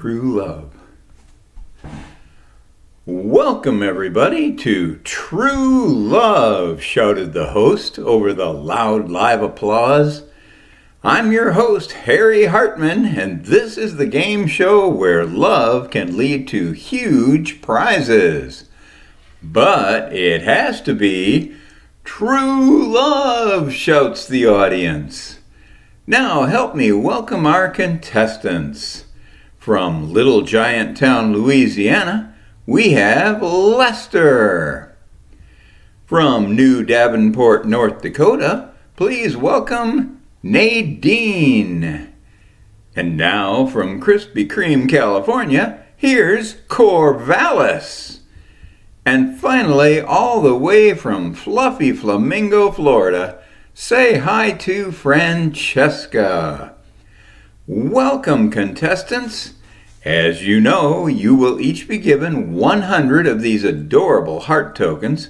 True love. Welcome everybody to True Love, shouted the host over the loud live applause. I'm your host, Harry Hartman, and this is the game show where love can lead to huge prizes. But it has to be true love, shouts the audience. Now help me welcome our contestants. From Little Giant Town, Louisiana, we have Lester. From New Davenport, North Dakota, please welcome Nadine. And now from Krispy Kreme, California, here's Corvallis. And finally, all the way from Fluffy Flamingo, Florida, say hi to Francesca. Welcome, contestants. As you know, you will each be given 100 of these adorable heart tokens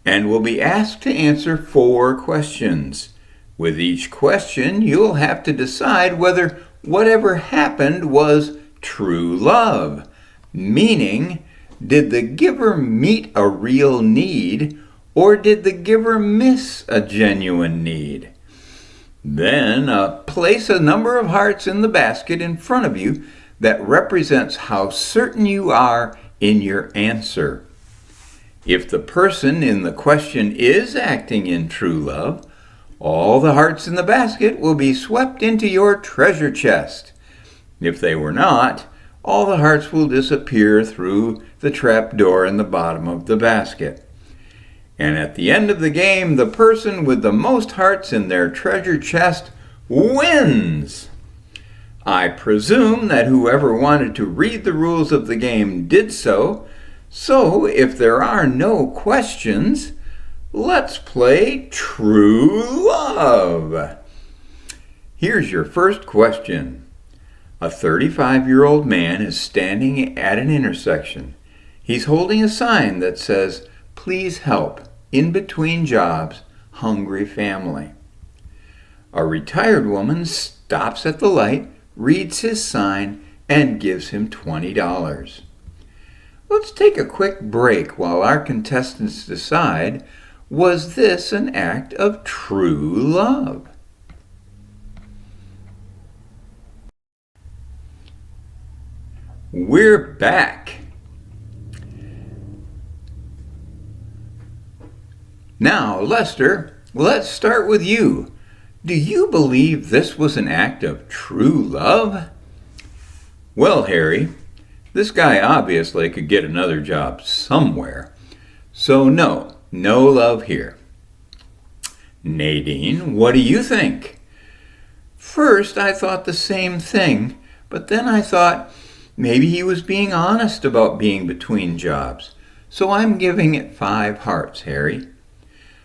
and will be asked to answer 4 questions. With each question, you'll have to decide whether whatever happened was true love, meaning, did the giver meet a real need or did the giver miss a genuine need? Then place a number of hearts in the basket in front of you that represents how certain you are in your answer. If the person in the question is acting in true love, all the hearts in the basket will be swept into your treasure chest. If they were not, all the hearts will disappear through the trap door in the bottom of the basket. And at the end of the game, the person with the most hearts in their treasure chest wins. I presume that whoever wanted to read the rules of the game did so. So if there are no questions, let's play True Love. Here's your first question. A 35-year-old man is standing at an intersection. He's holding a sign that says, "Please help. In between jobs, hungry family." A retired woman stops at the light, reads his sign, and gives him $20. Let's take a quick break while our contestants decide, was this an act of true love? We're back. Now, Lester, let's start with you. Do you believe this was an act of true love? Well, Harry, this guy obviously could get another job somewhere. So no love here. Nadine, what do you think? First, I thought the same thing, but then I thought maybe he was being honest about being between jobs. So I'm giving it 5 hearts, Harry.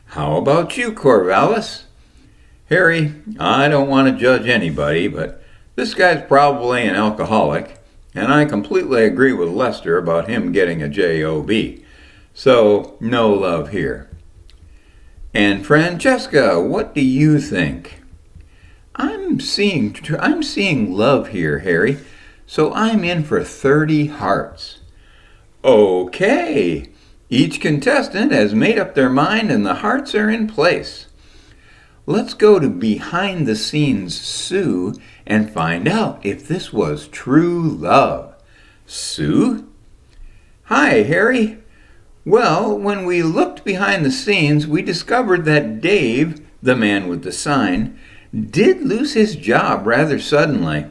How about you, Corvallis? Harry, I don't want to judge anybody, but this guy's probably an alcoholic, and I completely agree with Lester about him getting a job. So, no love here. And Francesca, what do you think? I'm seeing love here, Harry, so I'm in for 30 hearts. Okay. Each contestant has made up their mind and the hearts are in place. Let's go to behind the scenes Sue and find out if this was true love. Sue? Hi, Harry. Well, when we looked behind the scenes, we discovered that Dave, the man with the sign, did lose his job rather suddenly.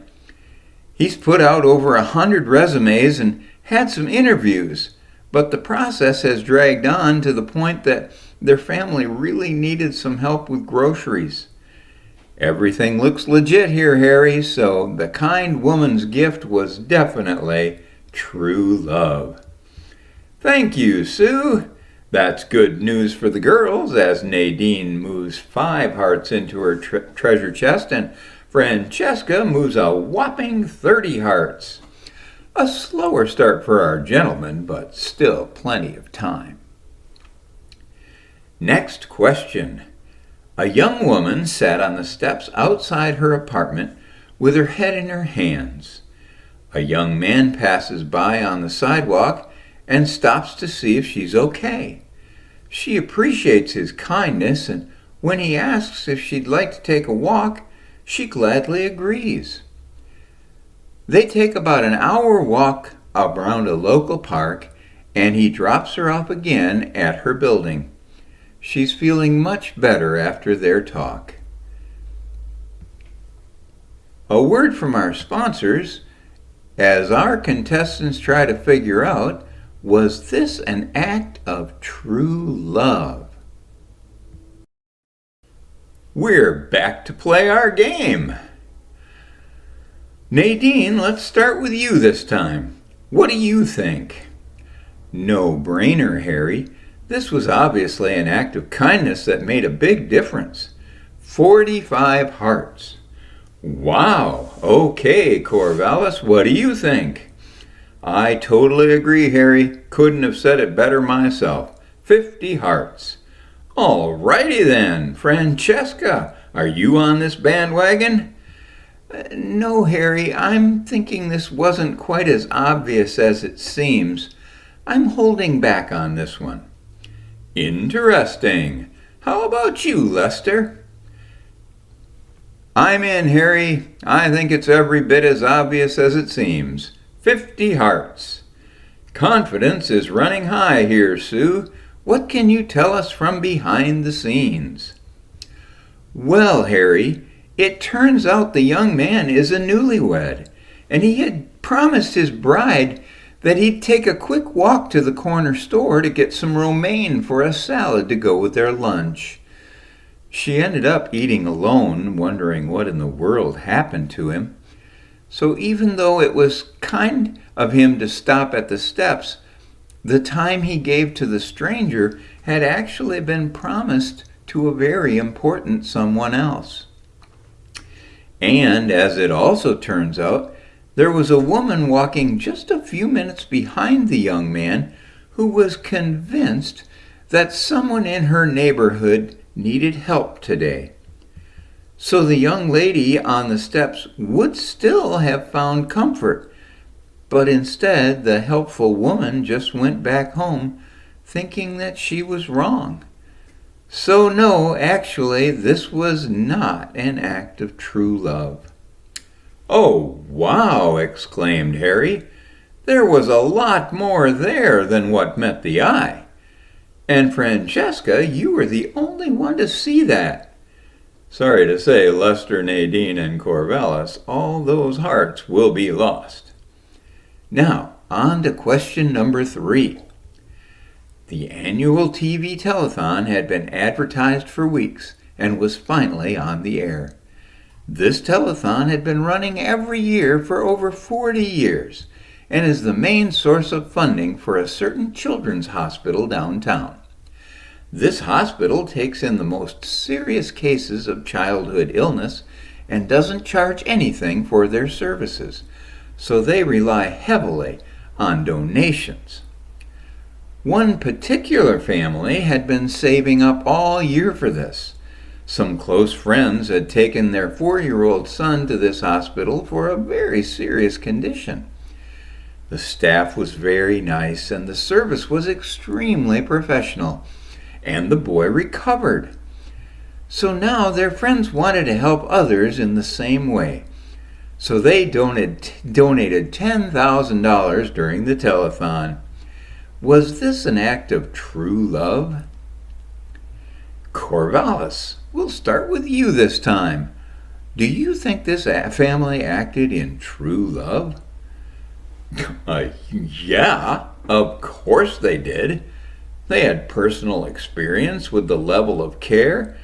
He's put out over 100 resumes and had some interviews, but the process has dragged on to the point that their family really needed some help with groceries. Everything looks legit here, Harry, so the kind woman's gift was definitely true love. Thank you, Sue. That's good news for the girls as Nadine moves 5 hearts into her treasure chest and Francesca moves a whopping 30 hearts. A slower start for our gentlemen, but still plenty of time. Next question. A young woman sat on the steps outside her apartment with her head in her hands. A young man passes by on the sidewalk and stops to see if she's okay. She appreciates his kindness, and when he asks if she'd like to take a walk, she gladly agrees. They take about an hour walk around a local park, and he drops her off again at her building. She's feeling much better after their talk. A word from our sponsors, as our contestants try to figure out, was this an act of true love? We're back to play our game. Nadine, let's start with you this time. What do you think? No brainer, Harry. This was obviously an act of kindness that made a big difference. 45 hearts. Wow. Okay, Corvallis, what do you think? I totally agree, Harry. Couldn't have said it better myself. 50 hearts. All righty then. Francesca, are you on this bandwagon? No, Harry. I'm thinking this wasn't quite as obvious as it seems. I'm holding back on this one. Interesting. How about you, Lester? I'm in, Harry. I think it's every bit as obvious as it seems. 50 hearts. Confidence is running high here, Sue. What can you tell us from behind the scenes? Well, Harry, it turns out the young man is a newlywed, and he had promised his bride that he'd take a quick walk to the corner store to get some romaine for a salad to go with their lunch. She ended up eating alone, wondering what in the world happened to him. So even though it was kind of him to stop at the steps, the time he gave to the stranger had actually been promised to a very important someone else. And as it also turns out, there was a woman walking just a few minutes behind the young man who was convinced that someone in her neighborhood needed help today. So the young lady on the steps would still have found comfort, but instead the helpful woman just went back home thinking that she was wrong. So no, actually, this was not an act of true love. Oh, wow, exclaimed Harry. There was a lot more there than what met the eye. And Francesca, you were the only one to see that. Sorry to say, Lester, Nadine, and Corvallis, all those hearts will be lost. Now, on to question number 3. The annual TV telethon had been advertised for weeks and was finally on the air. This telethon had been running every year for over 40 years and is the main source of funding for a certain children's hospital downtown. This hospital takes in the most serious cases of childhood illness and doesn't charge anything for their services, so they rely heavily on donations. One particular family had been saving up all year for this. Some close friends had taken their 4-year-old son to this hospital for a very serious condition. The staff was very nice and the service was extremely professional, and the boy recovered. So now their friends wanted to help others in the same way. So they donated $10,000 during the telethon. Was this an act of true love? Corvallis, we'll start with you this time. Do you think this family acted in true love? Yeah, of course they did. They had personal experience with the level of care,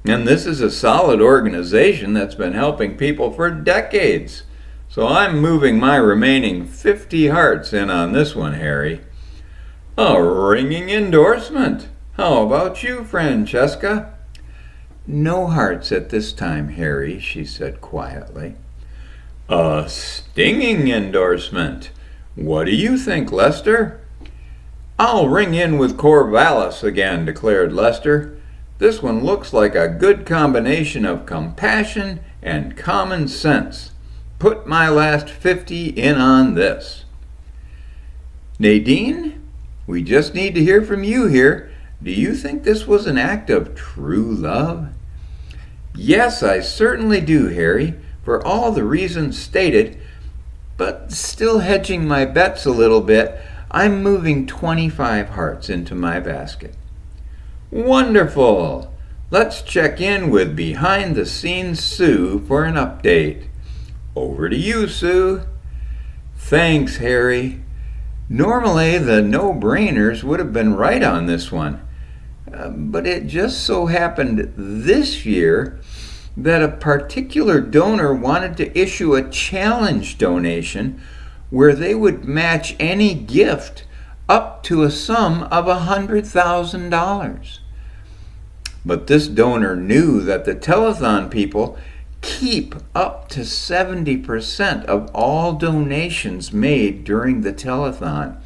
and this is a solid organization that's been helping people for decades. So I'm moving my remaining 50 hearts in on this one, Harry. A ringing endorsement. How about you, Francesca? No hearts at this time, Harry, she said quietly. A stinging endorsement. What do you think, Lester? I'll ring in with Corvallis again, declared Lester. This one looks like a good combination of compassion and common sense. put my last 50 in on this. Nadine, we just need to hear from you here. Do you think this was an act of true love? Yes, I certainly do, Harry, for all the reasons stated, but still hedging my bets a little bit, I'm moving 25 hearts into my basket. Wonderful! Let's check in with Behind the Scenes Sue for an update. Over to you, Sue. Thanks, Harry. Normally, the no-brainers would have been right on this one, but it just so happened this year that a particular donor wanted to issue a challenge donation where they would match any gift up to a sum of $100,000. But this donor knew that the telethon people keep up to 70% of all donations made during the telethon,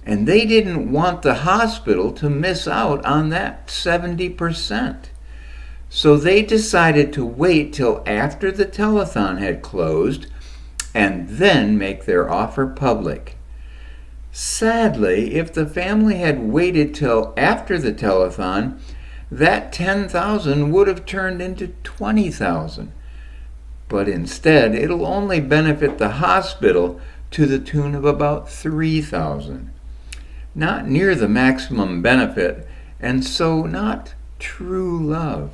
and they didn't want the hospital to miss out on that 70%. So they decided to wait till after the telethon had closed and then make their offer public. Sadly, if the family had waited till after the telethon, that $10,000 would have turned into $20,000. But instead, it'll only benefit the hospital to the tune of about $3,000. Not near the maximum benefit, and so not true love.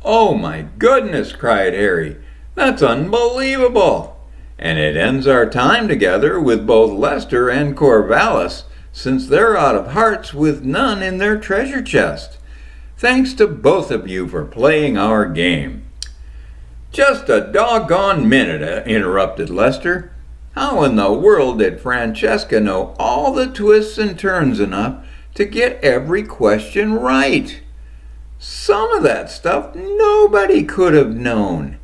Oh my goodness, cried Harry. That's unbelievable! And it ends our time together with both Lester and Corvallis, since they're out of hearts with none in their treasure chest. Thanks to both of you for playing our game. Just a doggone minute, interrupted Lester. How in the world did Francesca know all the twists and turns enough to get every question right? Some of that stuff nobody could have known.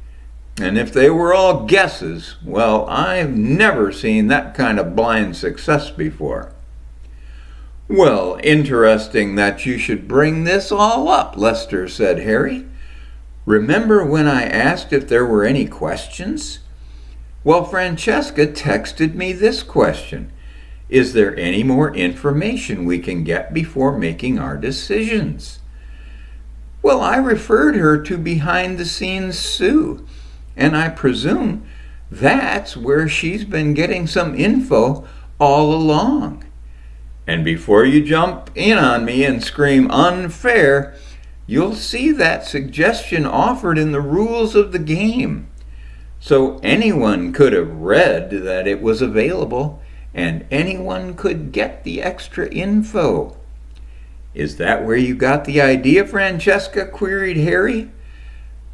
And if they were all guesses, well, I've never seen that kind of blind success before. Well, interesting that you should bring this all up, Lester, said Harry. Remember when I asked if there were any questions? Well, Francesca texted me this question. Is there any more information we can get before making our decisions? Well, I referred her to Behind the Scenes Sue, and I presume that's where she's been getting some info all along. And before you jump in on me and scream unfair, you'll see that suggestion offered in the rules of the game. So anyone could have read that it was available, and anyone could get the extra info. Is that where you got the idea, Francesca? Queried Harry.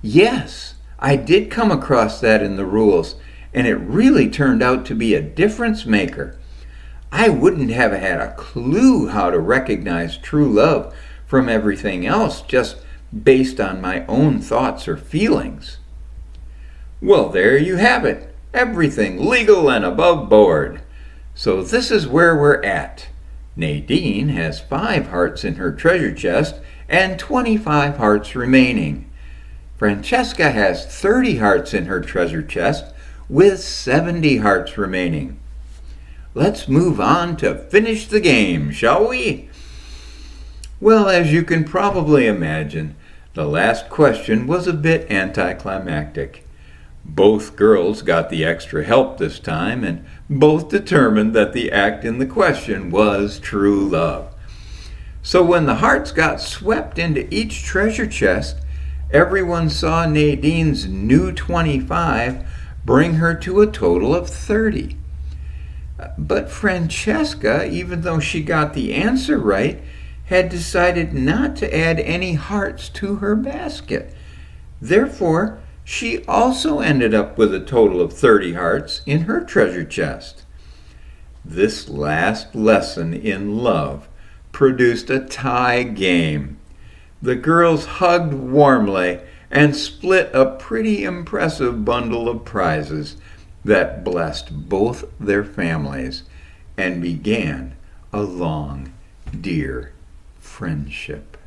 Yes, I did come across that in the rules, and it really turned out to be a difference maker. I wouldn't have had a clue how to recognize true love from everything else just based on my own thoughts or feelings. Well, there you have it. Everything legal and above board. So this is where we're at. Nadine has 5 hearts in her treasure chest and 25 hearts remaining. Francesca has 30 hearts in her treasure chest with 70 hearts remaining. Let's move on to finish the game, shall we? Well, as you can probably imagine, the last question was a bit anticlimactic. Both girls got the extra help this time, and both determined that the act in the question was true love. So when the hearts got swept into each treasure chest, everyone saw Nadine's new 25 bring her to a total of 30. But Francesca, even though she got the answer right, had decided not to add any hearts to her basket. Therefore, she also ended up with a total of 30 hearts in her treasure chest. This last lesson in love produced a tie game. The girls hugged warmly and split a pretty impressive bundle of prizes that blessed both their families and began a long, dear friendship.